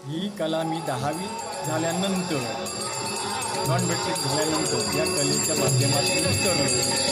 ही कला मी 10वी झाल्यानंतर नॉन मॅट्रिक झाल्यानंतर या कलेच्या माध्यमातून उतरलो.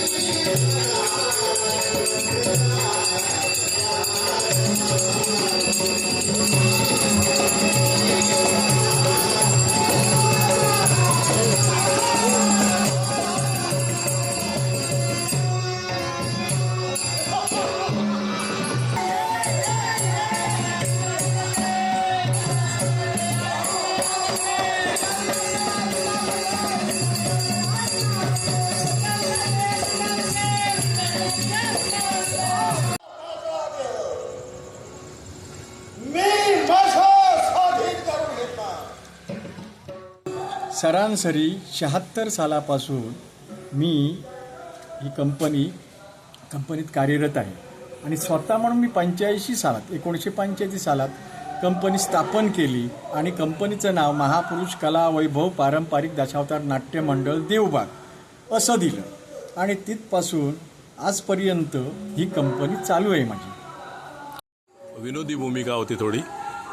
सरासरी 76 सालापासून मी ही कंपनीत कार्यरत आहे आणि स्वतः म्हणून मी 1985 सालात कंपनी स्थापन केली आणि कंपनीचं नाव महापुरुष कला वैभव पारंपरिक दशावतार नाट्य मंडळ देवबाग असं दिलं आणि तिथपासून आजपर्यंत ही कंपनी चालू आहे माझी. विनोदी भूमिका होती थोडी,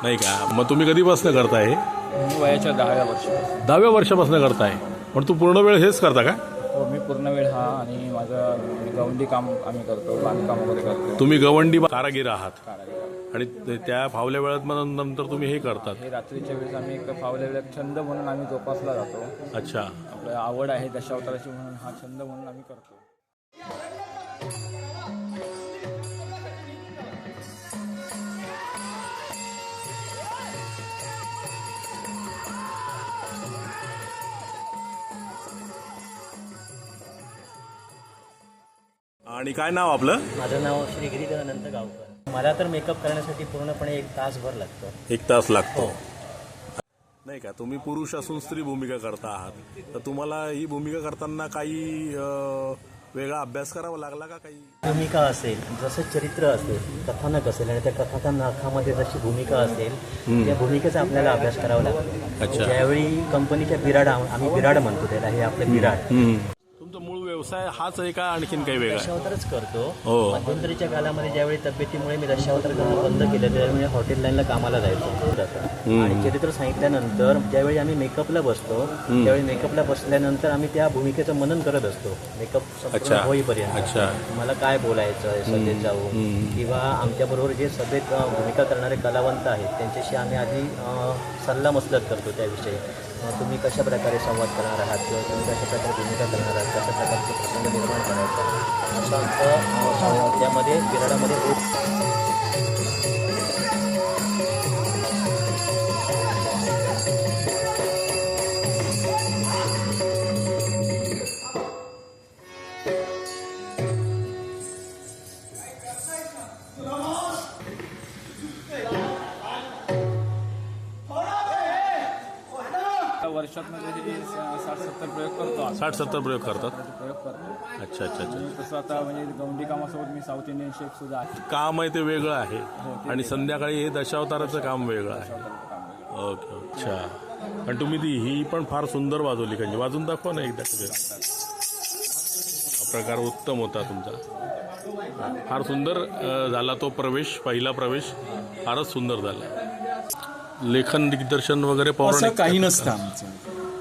नाही का? मग तुम्ही कधीपासून करताय? मी वयाच्या 10व्या वर्षापासून. 10व्या वर्षापासून करताय. पण तू पूर्ण वेळ हेच करता का? हो, मी पूर्ण वेळ हा आणि माझं गवंडी काम आम्ही करतो, बांधकाम वगैरे करतो. तुम्ही गवंडी कारागीर आहात कारागीर. आणि त्या फावल्या वेळात मग नंतर तुम्ही हे करतात. हे रात्रीच्या वेळेस आम्ही एक फावल्या वेळेत छंद म्हणून आम्ही जोपासला जातो. अच्छा. आपलं आवड आहे दशावताराची म्हणून हा छंद म्हणून आम्ही करतो. आणि काय नाव आपलं? माझं नाव श्री गिरीधर अनंत गावकर. मला तर मेकअप करण्यासाठी पूर्णपणे 1 तासभर लागतो. 1 तास लागतो, नाही का? तुम्ही पुरुष असून स्त्री भूमिका करता आहात, तर तुम्हाला ही भूमिका करताना काही वेगळा अभ्यास करावा लागला का? काही भूमिका असेल, जसं चरित्र असेल, कथानक असेल आणि त्या कथानकामध्ये जशी भूमिका असेल त्या भूमिकेचा आपल्याला अभ्यास करावा लागतो. अच्छा. ज्यावेळी कंपनीच्या आम्ही बिराड म्हणतो त्याला, हे आपलं बिराड. तुमचा मूळ व्यवसाय हाच आहे का आणखीन काही वेगळा? दशावतारच करतो. हो. मध्यंतरीच्या कालामध्ये ज्यावेळी तब्येतीमुळे मी दशावतार करणं बंद केलं त्यावेळी हॉटेल लाईनला कामाला जायचो. आणि चरित्र सांगितल्यानंतर ज्यावेळी आम्ही मेकअपला बसतो त्यावेळी मेकअपला बसल्यानंतर आम्ही त्या भूमिकेचं मनन करत असतो मेकअप संपूर्ण होईपर्यंत. अच्छा. मला काय बोलायचं आहे सभेत जाऊन, किंवा आमच्याबरोबर जे सभेत भूमिका करणारे कलावंत आहेत त्यांच्याशी आम्ही आधी सल्लामसलत करतो त्याविषयी. तुम्ही कशा प्रकारे संवाद करणार आहात किंवा तुम्ही कशा प्रकारे भूमिका करणार आहात, कशा प्रकारचे प्रसंग निर्माण करायचा असं आमचं त्यामध्ये बिराडामध्ये होत. वर्षात 60-70 प्रयोग करतो. 60-70 प्रयोग करतात. प्रयोग करतो. अच्छा अच्छा अच्छा. तसं आता म्हणजे गवंडी कामासोबत मी साऊथ इंडियन शेफ सुद्धा आहे. काम आहे ते वेगळं आहे आणि संध्याकाळी हे दशावताराचं काम वेगळं आहे. ओके. अच्छा. आणि तुम्ही ही पण फार सुंदर वाजवली, म्हणजे वाजून दाखवा ना एकदा. हा प्रकार उत्तम होता तुमचा, फार सुंदर झाला तो प्रवेश, पहिला प्रवेश फारच सुंदर झाला. लेखन दिग्दर्शन वगैरे असं काही नसतं आमचं.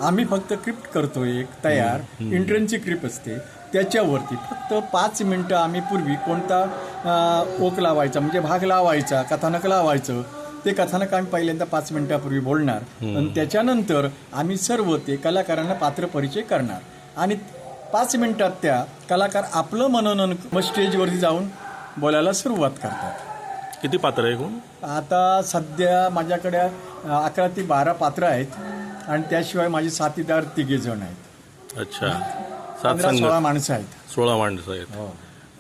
आम्ही फक्त क्रिप्ट करतो, एक तयार इंट्रनची क्रिप्ट असते त्याच्यावरती फक्त 5 मिनटं आम्ही पूर्वी कोणता ओक लावायचा म्हणजे भाग लावायचा, कथानक लावायचं, ते कथानक आम्ही पहिल्यांदा 5 मिनिटापूर्वी बोलणार आणि त्याच्यानंतर आम्ही सर्व ते कलाकारांना पात्र परिचय करणार आणि 5 मिनिटात त्या कलाकार आपलं मनोनन मग स्टेजवरती जाऊन बोलायला सुरुवात करतात. किती पात्र आहे कोण? आता सध्या माझ्याकडे 11 ते 12 पात्र आहेत आणि त्याशिवाय माझे साथीदार 3 जण आहेत. अच्छा. 15-16 माणसं आहेत. 16 माणसं आहेत.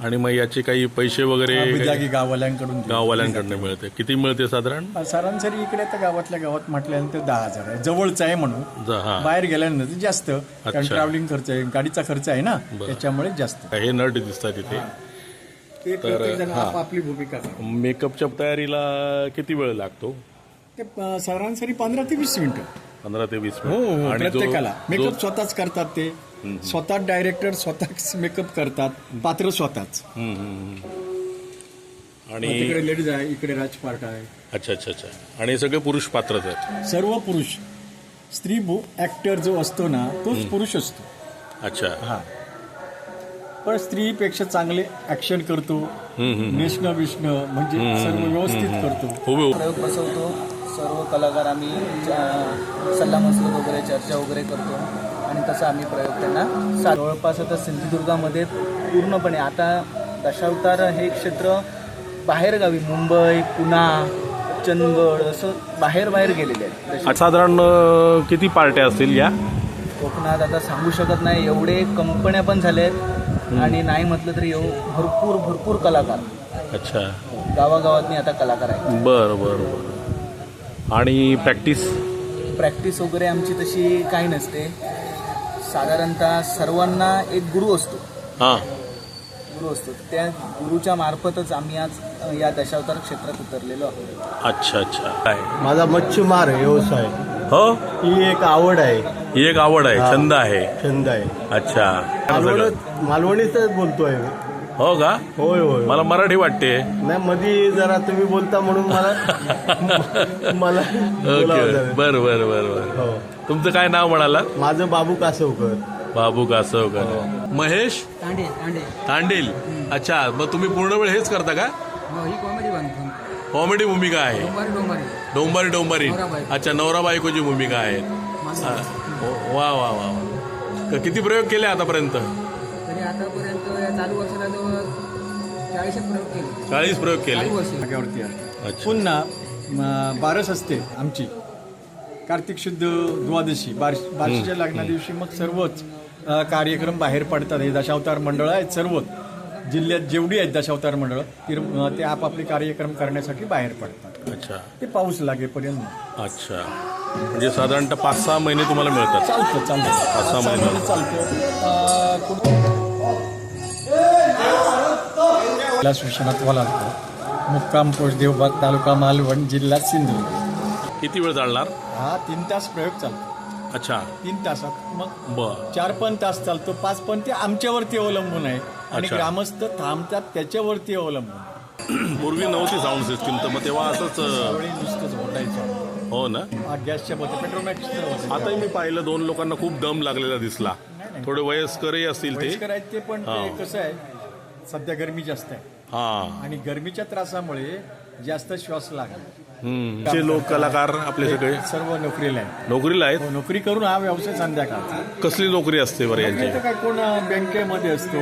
आणि मग याचे काही पैसे वगैरे बिदागी गाववाल्यांकडून मिळते? किती मिळते साधारण? सरासरी इकडे तर गावातल्या गावात म्हटल्यानंतर 10,000 आहे. जवळचं आहे म्हणून, बाहेर गेल्यानंतर जास्त, कारण ट्रॅव्हलिंग खर्च आहे, गाडीचा खर्च आहे ना, त्याच्यामुळे जास्त. हे नट दिसतात तिथे. तर आपली भूमिका मेकअपच्या तयारीला किती वेळ लागतो? ते सरासरी 15 ते 20 मिनिटं. 15 ते 20 हो. प्रत्येकाला मेकअप स्वतःच करतात, ते स्वतः डायरेक्टर स्वतःच मेकअप करतात, पात्र स्वतःच. आणि तिकडे लेडीज आहे, इकडे राजपाट आहे. अच्छा अच्छा अच्छा. आणि हे सगळे पुरुष पात्रच आहेत. सर्व पुरुष. स्त्री ऍक्टर जो असतो ना तोच पुरुष असतो. अच्छा. हा, पण स्त्रीपेक्षा चांगले ऍक्शन करतो, नेसणं विष्णं म्हणजे सर्व व्यवस्थित करतो. हो. प्रयोग बसवतो. सर्व कलाकार आम्ही सल्लामसलत वगैरे चर्चा वगैरे करतो आणि तसं आम्ही प्रयोग त्यांना जवळपास आता सिंधुदुर्गामध्ये पूर्णपणे आता दशावतार हे क्षेत्र बाहेरगावी मुंबई, पुणा, चंदगड असं बाहेर गेलेले आहेत. साधारण किती पार्ट्या असतील या कोकणात आता सांगू शकत नाही, एवढे कंपन्या पण झाल्या आहेत आणि नाही म्हटलं तरी भरपूर कलाकार. अच्छा. गावागावातनी आता कलाकार आहेत. बरं बरं बरं. आणि प्रॅक्टिस वगैरे आमची तशी काही नसते. साधारणतः सर्वांना एक गुरु असतो. त्या गुरुच्या मार्फतच आम्ही आज या दशावतार क्षेत्रात उतरलेलो आहोत. अच्छा अच्छा. काय माझा मच्छीमार व्यवसाय. हो, ही एक आवड आहे, ही एक आवड आहे, छंद आहे. छंद आहे. अच्छा. मालवणीतच बोलतोय. हो का? होय होय. मला मराठी वाटते. नाही, मध्ये जरा तुम्ही बोलता म्हणून मला ओके. बरं बरं बरं बरं. हो. तुमचं काय नाव म्हणाला? माझं बाबू कासवकर. बाबू कासवकर. महेश तांडेल. अच्छा, मग तुम्ही पूर्ण वेळ हेच करता का? कॉमेडी भूमिका आहे. डोंबारी. अच्छा, नवरा बायकोची भूमिका आहे. वा वा वा. किती प्रयोग केले आतापर्यंत? चालू वर्षाला 40 प्रयोग केले. जागेवरती आहे. अच्छा. पुन्हा बारस असते आमची, कार्तिक शुद्ध द्वादशी, बारशीच्या लग्ना दिवशी मग सर्वच कार्यक्रम बाहेर पडतात. हे दशावतार मंडळ आहेत, सर्व जिल्ह्यात जेवढी आहेत दशावतार मंडळ ते आपापले कार्यक्रम करण्यासाठी बाहेर पडतात. अच्छा. ते पाऊस लागेपर्यंत. अच्छा. म्हणजे साधारणतः 5-6 महिने तुम्हाला मिळतात. चालतं 5-6 महिने कैलास विश्वनाथ वालांत, मुक्काम पोस्ट देवबाग, तालुका मालवण, जिल्हा सिंधुदुर्ग. किती वेळ चालणार? हा 3 तास प्रयोग चालतो. अच्छा. 3 तासात मग बर. 4 पण तास चालतो, 5 पण ते आमच्यावरती अवलंबून आहे आणि अच्छा. ग्रामस्थ थांबतात त्याच्यावरती अवलंबून. पूर्वी नव्हती साऊंड सिस्टीम, तर मग तेव्हा असंच. त्यावेळी नुसतंच ओरडायचं. हो ना. गॅसच्या बद्दल पेट्रोमॅक्सचं आताही मी पाहिलं 2 लोकांना खूप दम लागलेला दिसला. थोडे वयस्करही असतील ते. करायचे ते, पण ते कसं आहे सध्या गरमी जास्त आहे हा. आणि गरमीच्या त्रासामुळे जास्त श्वास लागला. चे लोक कलाकार आपले सगळे सर्व नोकरीला आहे. नोकरीला आहेत. हो, नोकरी करून हा व्यवसाय संध्याकाळचा. कसली नोकरी असते बरं यांची? इथं काय कोण बँकेमध्ये असतो,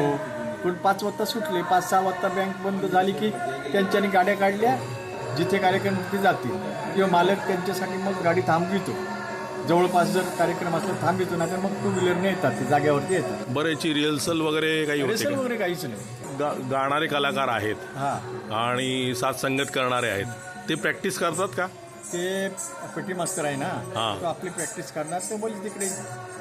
कोण 5 वाजता सुटले, 5-6 वाजता बँक बंद झाली की त्यांच्यानी गाड्या काढल्या, जिथे कार्यक्रम ते जातील किंवा मालक त्यांच्यासाठी मग गाडी थांबवितो. जवळपास जर कार्यक्रम असला थांबवितो, नाही तर मग 2 व्हीलरने येतात, ते जागेवरती येतात. बरं, याची रिहर्सल वगैरे काही होते रेसल का? वगैरे काहीच नाही. गाणारे कलाकार आहेत हा, आणि साथ संगत करणारे आहेत, ते प्रॅक्टिस करतात का? ते पेटी मास्तर आहे ना, हा. तो आपली प्रॅक्टिस करणार. ते बोल तिकडे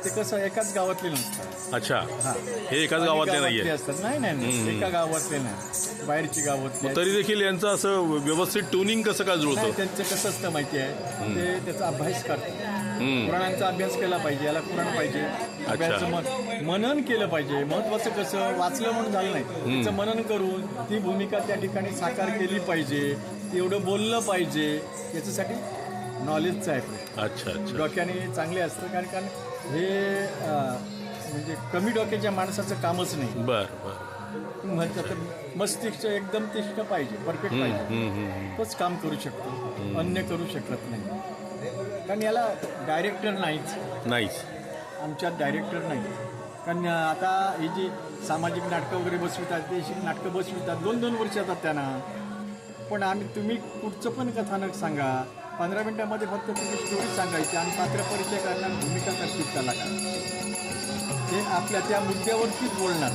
ते कसं एकाच गावातले नसतात. अच्छा. हा, हे एकाच गावातले नाहीये. असतात. नाही एका गावातले नाही, बाहेरची गावातले. तरी देखील यांचं असं व्यवस्थित ट्युनिंग कसं काय जुळतं? नाही, त्यांचं कसं असतं माहिती आहे, ते त्याचा अभ्यास करतात. पुराणांचा अभ्यास केला पाहिजे, याला पुराण पाहिजे, अभ्यास मनन केलं पाहिजे. महत्वाचं कसं वाचलं म्हणून झालं नाही, त्याचं मनन करून ती भूमिका त्या ठिकाणी साकार केली पाहिजे, एवढं बोललं पाहिजे. याच्यासाठी नॉलेजचं आहे. अच्छा अच्छा. डोक्याने चांगले असतं, कारण हे म्हणजे कमी डोक्याच्या माणसाचं कामच नाही. बर बर. म्हणतात मस्तिष्क एकदम तिष्ठ पाहिजे, परफेक्ट पाहिजे, तोच काम करू शकतो, अन्य करू शकत नाही. कारण याला डायरेक्टर नाहीच. आमच्यात डायरेक्टर नाही. कारण आता ही जी सामाजिक नाटकं वगैरे बसवितात, देशिक नाटकं बसवितात, 2-2 वर्ष येतात त्यांना. पण तुम्ही कुठचं पण कथानक सांगा, 15 मिनिटामध्ये फक्त तुम्ही स्टोरी सांगायची आणि पात्र परिचय करणार, भूमिका करतील कलाकार. ते आपल्या त्या मुद्द्यावरतीच बोलणार.